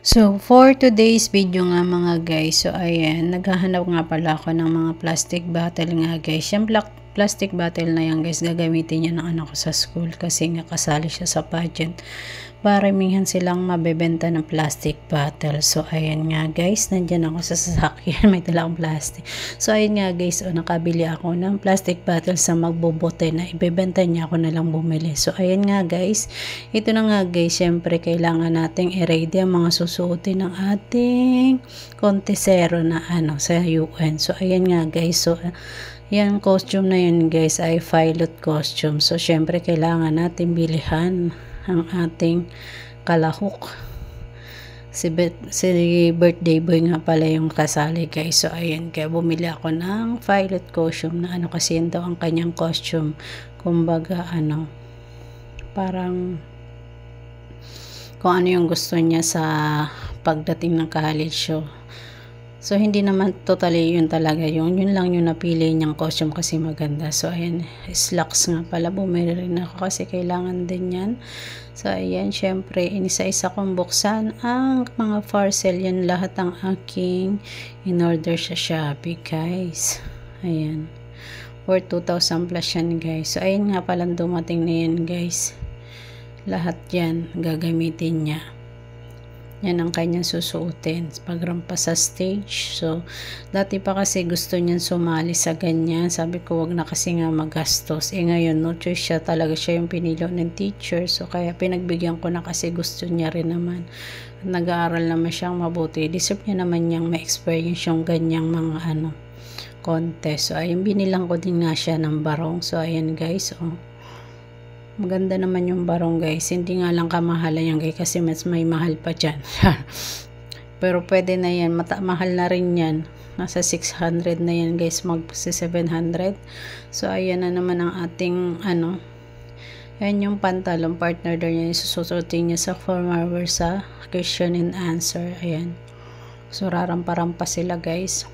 So, for today's video nga mga guys, so ayan, naghahanap nga pala ako ng mga plastic bottle nga guys. Yung plastic bottle na yan guys, gagamitin niya ng anak ko sa school kasi nga kasali siya sa pageant. Paramihan silang mabebenta ng plastic bottle. So, ayan nga guys, nandyan ako sa sasakyan, may dala akong plastic. So, ayan nga guys, nakabili ako ng plastic bottle sa magbobote na ibebenta niya, ako na lang bumili. So, ayan nga guys, ito na nga guys, syempre kailangan nating i-ready ang mga susuotin ng ating kontesero na sa UN. So, ayan nga guys, so yan costume na yun guys ay pilot costume. So, syempre kailangan natin bilihan ang ating kalahok. Si birthday boy nga pala yung kasali guys. So, ayan, kaya bumili ako ng pilot costume na kasi yun daw ang kanyang costume. Kumbaga, parang kung ano yung gusto niya sa pagdating ng college show. So, hindi naman totally yun talaga yun. Yun lang yung napili niyang costume kasi maganda. So, ayan, slacks nga pala. Bumili rin ako kasi kailangan din yan. So, ayan, syempre, inisa-isa kong buksan ang mga parcel. Yan lahat ang aking in-order sa Shopee, guys. Ayan. For 2,000 plus yan, guys. So, ayan nga palang dumating na yan, guys. Lahat yan, gagamitin niya. Yan ang kanyang susuotin pagrampas sa stage. So, dati pa kasi gusto niyan sumali sa ganyan. Sabi ko, wag na kasi nga magastos. Ngayon, no choice siya. Talaga siya yung pinilo ng teacher. So, kaya pinagbigyan ko na kasi gusto niya rin naman. Nag-aaral naman siyang mabuti. Deserve niya naman niyang ma-experience yung ganyang mga contest. So, ayun, binilang ko din nga siya ng barong. So, ayan guys, maganda naman yung barong guys. Hindi nga lang kamahalan yan guys kasi mas may mahal pa dyan. Pero pwede na yan. Mahal na rin yan. Nasa 600 na yan guys. Mag 700. So ayan na naman ang ating Ayan yung pantalon. Partner daw niya. Sususutin niya sa formal wear sa question and answer. Ayan. So rarampa-rampa sila guys.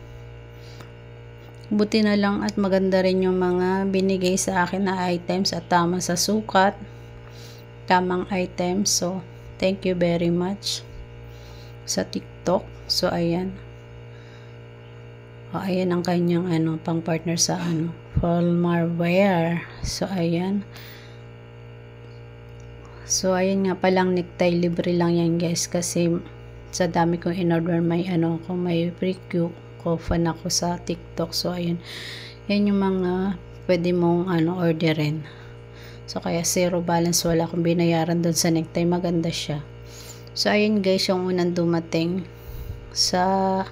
Buti na lang at maganda rin yung mga binigay sa akin na items at tama sa sukat. Tamang items. So, thank you very much sa TikTok. So, ayan. Ayan ang kanyang pang partner sa formal wear. So, ayan. So, ayan nga palang necktie. Libre lang yan guys kasi sa dami kong in-order may may pre-queue ko fan ako sa TikTok. So, ayun. Yan yung mga pwede mong orderin. So, kaya zero balance. Wala akong binayaran doon sa necktie. Maganda siya. So, ayun guys, yung unang dumating sa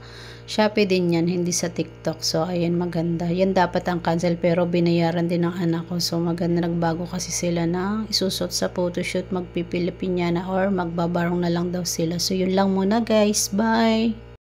Shopee din yan, hindi sa TikTok. So, ayun, maganda. Yan dapat ang cancel pero binayaran din ng anak ko. So, maganda. Nagbago kasi sila na isusot sa photoshoot, magpipilipinyana or magbabarong na lang daw sila. So, yun lang muna guys. Bye!